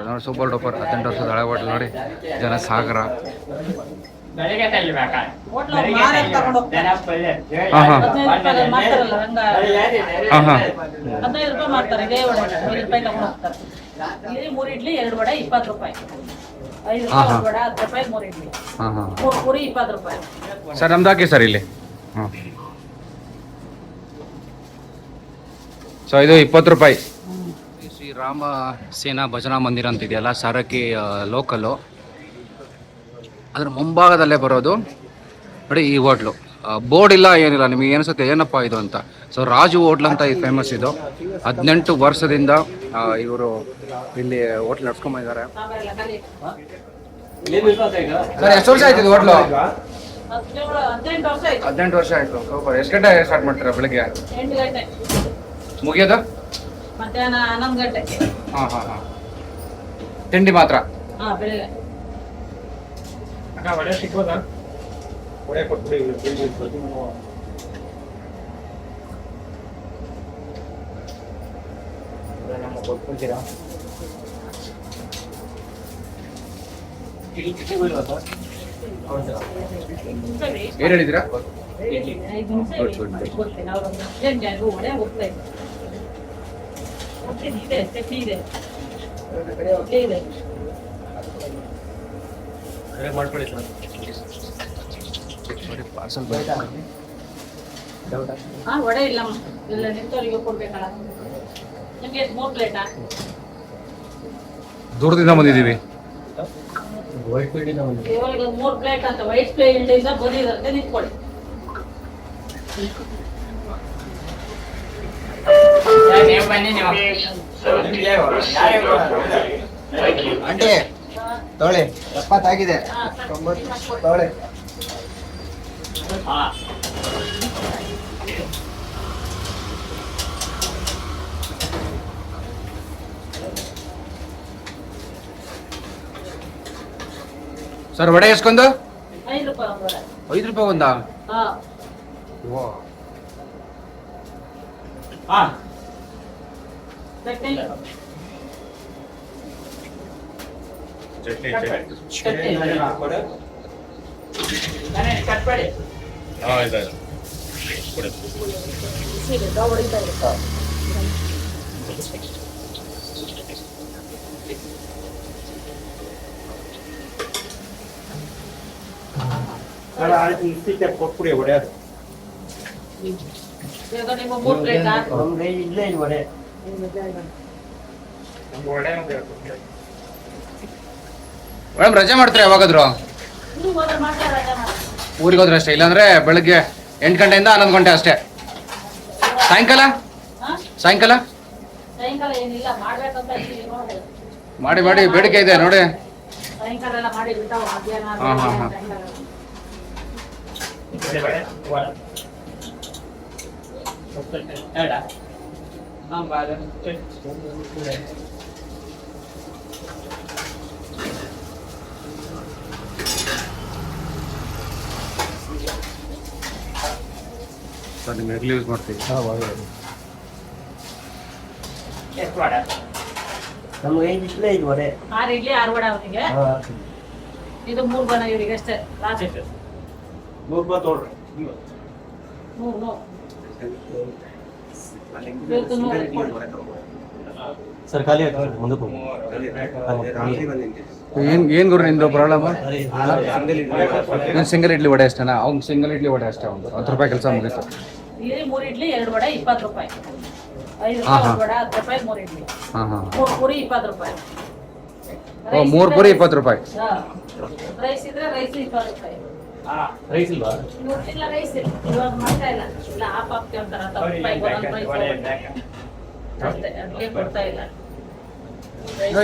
ನೋಡಿ super duper 18 ವರ್ಷದ ಹಳೆ ಹೋಟ್ಲ್ ನೋಡಿ ಜನ ಸಾಗರ. ಮೂರು ಇಡ್ಲಿ 2 ವಡೆ 20 ರೂಪಾಯಿ. 5 ವಡೆ 10 ರೂಪಾಯಿ 3 ಇಡ್ಲಿ. 3 ಪೂರಿ 20 ರೂಪಾಯಿ. ಸರ್ ನಮ್ದು ಹಾಕಿ ಸರ್ ಇಲ್ಲಿ. ಸೊ ಇದು 20 ರೂಪಾಯಿ. ಶ್ರೀ ರಾಮ ಸೇನಾ ಭಜನಾ ಮಂದಿರ ಅಂತ ಇದೆಯಲ್ಲ, ಸಾರಕ್ಕಿ ಲೋಕಲ್ಲು, ಅದ್ರ ಮುಂಭಾಗದಲ್ಲೇ ಬರೋದು ನೋಡಿ ಈ ಹೋಟ್ಲು. ಬೋರ್ಡ್ ಇಲ್ಲ ಏನಿಲ್ಲ, ನಿಮಗೆ ಏನಿಸುತ್ತೆ ಏನಪ್ಪ ಇದು ಅಂತ. ಸೊ ರಾಜು ಹೋಟ್ಲ್ ಅಂತ ಇದು ಫೇಮಸ್. ಇದು 18 ವರ್ಷದಿಂದ ಇವರು ಇಲ್ಲಿ ಹೋಟ್ಲ್ ನಡ್ಸ್ಕೊಂಬಂದಿದ್ದಾರೆ. ಸರ್ ಎಷ್ಟು ವರ್ಷ ಆಯ್ತು ಇದು ಹೋಟ್ಲು? 18 ವರ್ಷ ಆಯ್ತು. ಸೂಪರ್. ಎಷ್ಟು ಗಂಟೆ ಸ್ಟಾರ್ಟ್ ಮಾಡ್ತೀರಾ? ಬೆಳಿಗ್ಗೆ 8 ಗಂಟೆ. ಮುಗಿಯೋದು ಮಧ್ಯಾಹ್ನ 11 ಗಂಟೆಗೆ. ತಿಂಡಿ ಮಾತ್ರ? ಬೆಳಿಗ್ಗೆ. ವಡೆ ಸಿಕ್ಕೋದಾ? ವಡೆ ಕೊಟ್ಬಿಡಿ. ನಮ್ಮ ಕೊಟ್ಬಿಡ್ತೀರಾ? ಏನು ಹೇಳಿದ್ದೀರಾ? ಮಾಡ್ಕೊಳ್ಳಿ ಸರ್. ಪಾರ್ಸಲ್ ವಡೆ ಇಲ್ಲ, ಇಲ್ಲ ನಿಂತವರಿಗೆ ಕೊಡ್ಬೇಕಲ್ಲ. ನಿಮಗೆ 3 ಪ್ಲೇಟಾ? ದೂರದಿಂದ ಬಂದಿದ್ದೀವಿ. ವೈಟ್ ಫೀಲ್ಡಿಂದ ಬಂದಿದ್ದೀವಿ. ಇವಾಗ 3 ಪ್ಲೇಟ್ ಅಂತ ವೈಟ್ ಫೀಲ್ಡಿಂದ ಬಂದಿದ್ದಾರೆ, ನಿಂತ್ಕೊಳ್ಳಿ. ಆಂಟಿ ತೊಳೆ 70 ಆಗಿದೆ. 90 ತೊಳೆ. ಸರ್ ವಡೆ ಎಸ್ಕೊಂಡು? 5 ರೂಪಾಯಿ ಒಂದು ವಡೆ. 5 ರೂಪಾಯಿ ಒಂದಾ? ಚಟ್ನಿ ಕಟ್ಬೇಡಿ. ಕೊಟ್ಬಿಡಿ ವಡೆ. ಅದು ನೀವು 3 ಪ್ಲೇಟ್ ಇಲ್ಲೇ ಇಲ್ಲಿ ವಡೆ. ಮೇಡಮ್ ರಜೆ ಮಾಡ್ತೀರಾ ಯಾವಾಗಾದ್ರು? ಊರಿಗೆ ಹೋದ್ರೆ ಅಷ್ಟೇ, ಇಲ್ಲಾಂದ್ರೆ ಬೆಳಗ್ಗೆ 8 ಗಂಟೆಯಿಂದ 11 ಗಂಟೆ ಅಷ್ಟೇ. ಸಾಯಂಕಾಲ? ಸಾಯಂಕಾಲ ಸಾಯಂಕಾಲ ಏನಿಲ್ಲ, ಮಾಡ್ಬೇಕಂತ ನೋಡಿ. ಮಾಡಿ ಮಾಡಿ ಬೇಡಿಕೆ ಇದೆ ನೋಡಿ. ಸಾಯಂಕಾಲ ಎಲ್ಲ ಮಾಡಿ ಬಿಟ್ಟಾವ ಮಧ್ಯಾಹ್ನ. ಸರ್ ನಿಮ್ಮ ಎಲ್ಲಿ ಯೂಸ್ ಮಾಡ್ತೀವಿ? ನಮ್ಗೆ 5 ಇಡ್ಲಿ 5 ವಡೆ. 6 ಇಡ್ಲಿ 6 ವಡೆ ಅವನಿಗೆ. ಇದು 3 ಬಣ ಇವರಿಗೆ ಅಷ್ಟೇ. ಲಾಸ್ಟ್ 100 ರೂಪಾಯಿ ತೊಗೊಳ್ರಿ. 100 ಸರ್ ಖಾಲಿ ಆಯ್ತು, ಮುಂದಕ್ಕೆ ಹೋಗಿ. ಏನ್ ಗುರು ನಿಂದು ಪ್ರಾಬ್ಲಮ್? ಸಿಂಗಲ್ ಇಡ್ಲಿ ವಡೆ ಅಷ್ಟೇನಾ? ಅವ್ನು ಸಿಂಗಲ್ ಇಡ್ಲಿ ವಡೆ ಅಷ್ಟೇ. ಅವ್ನು 10 ರೂಪಾಯಿ ಕೆಲಸ ಮುಗಿತು. ಇಲ್ಲಿ 3 ಇಡ್ಲಿ 2 ವಡೆ 20 ರೂಪಾಯಿ. 5 ರೂಪಾಯಿ ವಡೆ 10 ರೂಪಾಯಿ 3 ಇಡ್ಲಿ. 3 ಪೂರಿ 20 ರೂಪಾಯಿ. 3 ಪೂರಿ 20 ರೂಪಾಯಿ. ರೈಸ್ ಇದ್ರೆ ರೈಸ್ 20 ರೂಪಾಯಿ. ರೈಸ್ ಇಲ್ವಾ? ಇಲ್ಲ ರೈಸ್ ಇಲ್ಲ, ಇವಾಗ ಮಾಡ್ತಾ ಇಲ್ಲ. ಇಲ್ಲ ಹಾಫ್ ಅಂತಾರ ಅಷ್ಟೇ, ಅದಕ್ಕೆ ಕೊಡ್ತಾ ಇಲ್ಲ.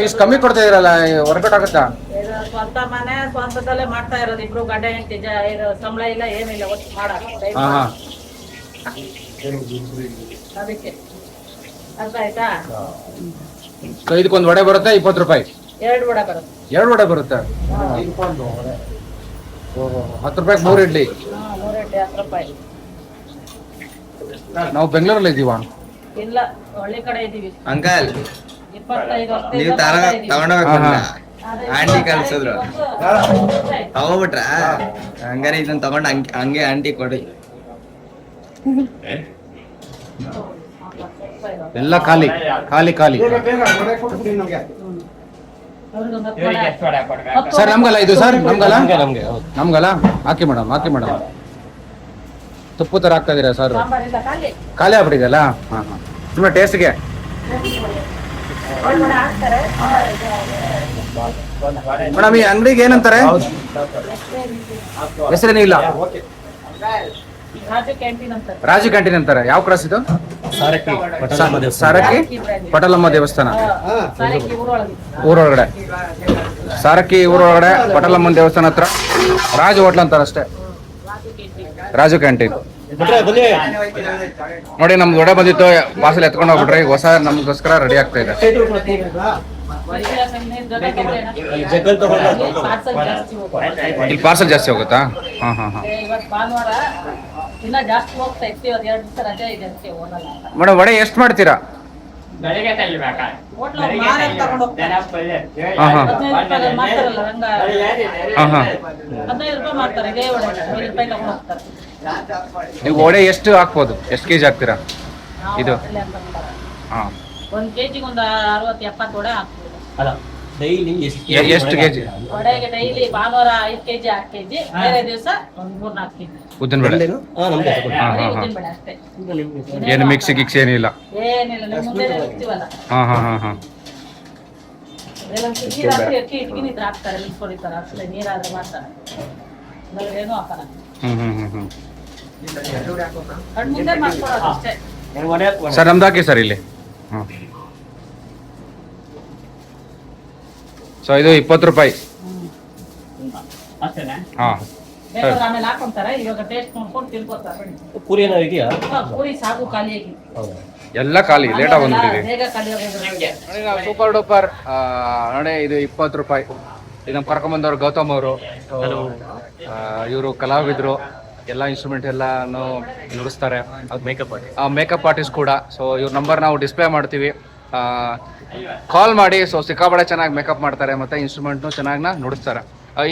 ಇಷ್ಟು ಕಮ್ಮಿ ಕೊಡ್ತಾ ಇದ್ರಲ್ಲ, ವರ್ಕೌಟ್ ಆಗುತ್ತಾ? ಸ್ವಂತ ಮನೆ ಸ್ವಂತದಲ್ಲೇ ಮಾಡ್ತಾ ಇರೋದು. ಇಬ್ರು ಗಂಡ ಹೆಂಡತಿ, ಸಂಬಳ ಇಲ್ಲ ಏನಿಲ್ಲ, ಒಟ್ಟು ಮಾಡಕ್ಕೆ ಅದಕ್ಕೆ. ಅರ್ಥ ಆಯ್ತಾ? ಇದಕ್ಕೊಂದು ವಡೆ ಬರುತ್ತೆ 20 ರೂಪಾಯಿ. 2 ವಡೆ ಬರುತ್ತೆ. 2 ವಡೆ ಬರುತ್ತೆ. 10 ರೂಪಾಯಿ 3 ಇಡ್ಲಿ. 3 ಇಡ್ಲಿ 10 ರೂಪಾಯಿ. ನಾವು ಬೆಂಗಳೂರಲ್ಲಿ ಇದೀವ. ಇಲ್ಲ, ಹಳ್ಳಿ ಕಡೆ ಇದೀವಿ. ಅಂಕಲ್ 25 ವರ್ಷ ನೀವು ತಗೊಂಡೋಗ್ಬೇಕಲ್ಲ ಆಂಟಿ ಕಳ್ಸಿದ್ರು ತಗೋಬಿಟ್ರ ಹಂಗಾರೆ ಇದನ್ನ ತಗೊಂಡ್ ಹಂಗೆ ಆಂಟಿ ಕೊಡಿ. ಎಲ್ಲ ಖಾಲಿ ಖಾಲಿ ಖಾಲಿ. ಸರ್ ನಮ್ಗಲ್ಲ ಇದು ಸರ್ ನಮ್ಗಲ್ಲ ನಮ್ಗೆ ಹೌದು. ನಮ್ಗಲ್ಲ ಹಾಕಿ ಮೇಡಮ್ ಹಾಕಿ ಮೇಡಮ್. ತುಪ್ಪ ಥರ ಹಾಕ್ತಾ ಇದೀರಾ ಸರ್? ಸಾಂಬಾರಿಲ್ಲ ಖಾಲಿ. ಖಾಲಿ ಆಗ್ಬಿಟ್ಟಿದೆಯಲ್ಲ? ಹಾಂ ಹಾಂ. ಸುಮ್ಮನೆ ಟೇಸ್ಟ್ಗೆ ಮೇಡಮ್ ಈ ಅಂಗಡಿಗೆ ಏನಂತಾರೆ? ಹೆಸರೇನೇ ಇಲ್ಲ. ರಾಜು ಕ್ಯಾಂಟೀನ್ ಅಂತಾರೆ. ರಾಜು ಕ್ಯಾಂಟೀನ್ ಅಂತಾರೆ. ಯಾವ ಕ್ರಾಸ್ ಇದು? ಸಾರಕ್ಕಿ ಪಟಲಮ್ಮ ದೇವಸ್ಥಾನ. ಸಾರಕ್ಕಿ ಪಟಲಮ್ಮ ದೇವಸ್ಥಾನ ಸಾರಕ್ಕಿ ಊರೊಳಗೆ. ಊರೊಳಗಡೆ. ಸಾರಕ್ಕಿ ಊರೊಳಗಡೆ ಪಟಲಮ್ಮನ ದೇವಸ್ಥಾನ ಹತ್ರ ರಾಜು ಹೋಟ್ಲ್ ಅಂತಾರೆ ಅಷ್ಟೇ. ರಾಜು ಕ್ಯಾಂಟೀನ್. ಬಿಟ್ರೆ ಬನ್ನಿ. ನೋಡಿ ನಮ್ದು ಒಡೆ ಬಂದಿತ್ತು, ಪಾರ್ಸಲ್ ಎತ್ಕೊಂಡು ಹೋಗ್ಬಿಟ್ರಿ. ಹೊಸ ನಮ್ಗೋಸ್ಕರ ರೆಡಿ ಆಗ್ತಾ ಇದೆ. ಜಗ್ಗಲ್ ತಗೊಂಡು ಪಾರ್ಸಲ್ ಜಾಸ್ತಿ ಹೋಗುತ್ತೆ. ಇಲ್ಲಿ ಪಾರ್ಸಲ್ ಜಾಸ್ತಿ ಹೋಗುತ್ತಾ? ಹಾಂ ಹಾಂ ಹಾಂ. ಇವತ್ತು ಭಾನುವಾರ ಇನ್ನ ಜಾಸ್ತಿ ಹೋಗ್ತಾ ಇರ್ತೀವಿ. ಅದು 2 ದಿವಸ ರಜೆ ಇದೆ ಅದಕ್ಕೆ ಹೋಗಲ್ಲ. ಮೇಡಮ್ ವಡೆ ಎಷ್ಟು ಮಾಡ್ತೀರಾ? ಹೋಟ್ಲು ಮಾರಲ್ಲಿ ತಗೊಂಡು ಹೋಗ್ತಾರೆ. ಹಾಂ ಹಾಂ 15 ರೂಪಾಯಿ ಮಾಡ್ತಾರಲ್ಲ ಹಂಗ. ಹಾಂ ಹಾಂ. 15 ರೂಪಾಯಿ ಮಾಡ್ತಾರೆ ಇದೇ ವಡೆ. 5 ರೂಪಾಯಿ ತಗೊಂಡು ಹೋಗ್ತಾರೆ. ನೀವು ವಡೆ ಎಷ್ಟು ಹಾಕ್ಬೋದು? ಎಷ್ಟು ಕೆಜಿ ಹಾಕ್ತೀರಾ? ನಾವು ಇದು? ಅಲ್ಲೇ ಅಂತ ಅಂತಾರೆ. ಹಾಂ. 1 ಕೆಜಿಗೆ ಒಂದು 60-70 ವಡೆ ಹಾಕ್ತೀವಿ. ಅಲ್ಲ ಡೈಲಿ ಎಷ್ಟು ಕೆಜಿ? ವಡೆಗೆ ಡೈಲಿ ಭಾನುವಾರ 5 ಕೆಜಿ 6 ಕೆಜಿ, ಬೇರೆ ದಿವಸ ಒಂದು 3-4 ಕೆಜಿ. ಉದ್ದಿನ ಬೇಳೆ ನಮ್ಗೆ ಹಾಂ ಹಾಂ ಹಾಂ. ಉದ್ದಿನ ಬೇಳೆ ಅಷ್ಟೇ. ಏನು ಮಿಕ್ಸಿ ಗಿಕ್ಸಿ ಏನಿಲ್ಲ? ಏನಿಲ್ಲ, ನಿಮ್ಮ ಮುಂದೆ ಇರ್ತೀವಲ್ಲ. ಹಾಂ ಹಾಂ ಹಾಂ ಹಾಂ. ನೀರಾದ್ರೆ ಅಕ್ಕಿ ಇಟ್ಕಿನಿ ಇದ್ರೆ ಹಾಕ್ತಾರೆ, ಮಿಕ್ಸ್ಕೊಡಿತಾರೆ ಅಷ್ಟೇ. ನೀರಾದ್ರೆ ಮಾತ್ರ ಏನೂ ಹಾಕಲ್ಲ. ಹ್ಞೂ ಹ್ಞೂ ಹ್ಞೂ ಹ್ಞೂ. ಕಣ್ಣು ಮುಂದೆ ಮಾಡ್ಕೊಡೋದು ಅಷ್ಟೇ. ಸರ್ ನಮ್ದು ಹಾಕಿ ಸರ್ ಇಲ್ಲಿ. ಹಾಂ. ಸೊ ಇದು 20 ರೂಪಾಯಿ. ಹಾಂ. ಬೇಕಾದ್ರೆ ಆಮೇಲೆ ಹಾಕೊಂತಾರೆ. ಇವಾಗ ಟೇಸ್ಟ್ ನೋಡ್ಕೊಂಡು ತಿಳ್ಕೊತಾರೆ. ಪೂರಿ ಏನೋ ಇದೆಯಾ? ಪೂರಿ ಸಾಗು ಖಾಲಿಯಾಗಿ ಹೌದಾ? ಎಲ್ಲ ಖಾಲಿ, ಲೇಟಾಗಿ ಬಂದ್ಬಿಟ್ಟಿದೆ. ಬೇಗ ಖಾಲಿ ಆಗೋದು. ನೋಡಿ ನಾವು ಸೂಪರ್ ಡೂಪರ್ ನೋಡಿ ಇದು 20 ರೂಪಾಯಿ. ಇದು ನಮ್ಮ ಕರ್ಕೊಂಬಂದವ್ರು ಗೌತಮ್ ಅವರು. ಇವರು ಕಲಾವಿದರು, ಎಲ್ಲ ಇನ್ಸ್ಟ್ರೂಮೆಂಟ್ ಎಲ್ಲಾನು ನುಡಿಸ್ತಾರೆ. ಅದು ಮೇಕಪ್ ಆಗಿ ಮೇಕಪ್ ಆರ್ಟಿಸ್ಟ್ ಕೂಡ. ಸೊ ಇವ್ರ ನಂಬರ್ ನಾವು ಡಿಸ್ಪ್ಲೇ ಮಾಡ್ತೀವಿ, ಕಾಲ್ ಮಾಡಿ. ಸೊ ಸಿಕ್ಕಾಪಟ್ಟೆ ಚೆನ್ನಾಗಿ ಮೇಕಪ್ ಮಾಡ್ತಾರೆ ಮತ್ತು ಇನ್ಸ್ಟ್ರೂಮೆಂಟ್ನು ಚೆನ್ನಾಗಿ ನುಡಿಸ್ತಾರೆ.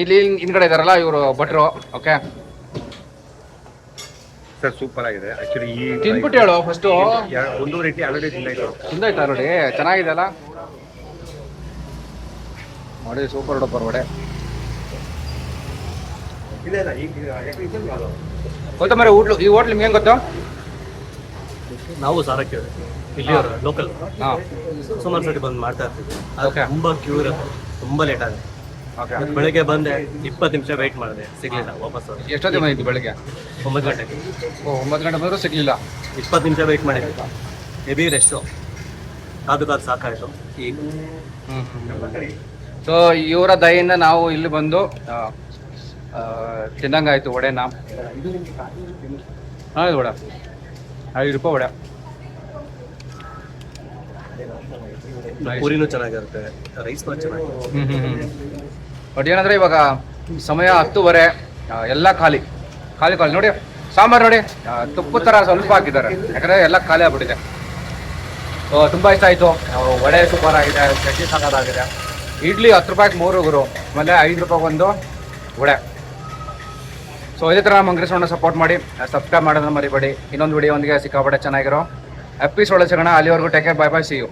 ಇಲ್ಲಿ ಹಿಂದ್ಗಡೆ ಇದಾರಲ್ಲ ಇವರು ಭಟ್ರು. ಓಕೆ ಸರ್ ಸೂಪರ್ ಆಗಿದೆ ಆಕ್ಚುಲಿ. ಈ ತಿನ್ಬಿಟ್ಟು ಹೇಳು ಫಸ್ಟು. 1 ರೀತಿ ಆಲ್ರೆಡಿ ತಿಂದಾಯ್ತಾ ನೋಡಿ? ಚೆನ್ನಾಗಿದೆ ಅಲ್ಲ ನೋಡಿ. Super duper vada. ಇಲ್ಲ ಈಗ ಗೊತ್ತಂಬರಿ ಈ ಹೋಟ್ಲ್ ನಿಮ್ಗೆ ಹೆಂಗೆ ಗೊತ್ತು? ನಾವು ಸಾರಕ್ಕೆ ಇಲ್ಲಿ ಲೋಕಲ್ ಹಾಂ. ಸುಮಾರು ಸತಿ ಬಂದು ಮಾಡ್ತಾ ಇರ್ತೀವಿ. Okay. ತುಂಬಾ ಕ್ಯೂ ಇರುತ್ತೆ, ತುಂಬಾ ಲೇಟ್ ಆಗುತ್ತೆ. ಓಕೆ. ಬೆಳಗ್ಗೆ ಬಂದೆ 20 ನಿಮಿಷ ವೆಯ್ಟ್ ಮಾಡಿದೆ, ಸಿಗ್ಲಿಲ್ಲ. ವಾಪಸ್ ಎಷ್ಟೊತ್ತಿಗೆ ಬಂದಿದ್ದು? ಬೆಳಗ್ಗೆ 9 ಗಂಟೆಗೆ. 9 ಗಂಟೆ ಬಂದರೂ ಸಿಗಲಿಲ್ಲ. 20 ನಿಮಿಷ ವೆಯ್ಟ್ ಮಾಡಿದ್ದೆ. ಹೆವಿ ರೆಸ್ಟು, ಕಾದು ಸಾಕಾಯಿತು. ಈಗ ಸೊ ಇವರ ದಯೆಯಿಂದ ನಾವು ಇಲ್ಲಿ ಬಂದು ತಿನ್ನಂಗಾಯ್ತು ವಡೆನ. ಹಾಂ ಇದು ವಡೆ 5 ರೂಪಾಯಿ ವಡೆ. ಪೂರಿನೂ ಚೆನ್ನಾಗಿರುತ್ತೆ, ರೈಸ್ ಚೆನ್ನಾಗಿರುತ್ತೆ. ಬಟ್ ಏನಂದರೆ ಇವಾಗ ಸಮಯ 10:30, ಎಲ್ಲ ಖಾಲಿ ಖಾಲಿ ಖಾಲಿ. ನೋಡಿ ಸಾಂಬಾರು ನೋಡಿ, ತುಪ್ಪ ಥರ ಸ್ವಲ್ಪ ಹಾಕಿದ್ದಾರೆ, ಯಾಕಂದರೆ ಎಲ್ಲ ಖಾಲಿ ಆಗ್ಬಿಟ್ಟಿದೆ. ಸೊ ತುಂಬ ಇಷ್ಟ ಆಯಿತು. ವಡೆ ಸೂಪರ್ ಆಗಿದೆ, ಚಟ್ನಿ ಸಾಕಾಗಿದೆ. ಇಡ್ಲಿ 10 ರೂಪಾಯಿಗೆ 3 ಗುರು, ಆಮೇಲೆ 5 ರೂಪಾಯಿಗೆ ಒಂದು ವಡೆ. ಸೊ ಇದೇ ಥರ ನಮ್ಮ ಅಂಗಡಿ ಸಪೋರ್ಟ್ ಮಾಡಿ, ಸಬ್ಸ್ಕ್ರೈಬ್ ಮಾಡೋದನ್ನ ಮರಿಬೇಡಿ. ಇನ್ನೊಂದು ವಿಡಿಯೋ ಒಂದಿಗೆ ಸಿಕ್ಕಾಪಟ್ಟೆ ಚೆನ್ನಾಗಿರೋ ಎಪಿಸೋಡ್ ಸಿಗೋಣ. ಅಲ್ಲಿವರೆಗೂ take care, bye bye, see you.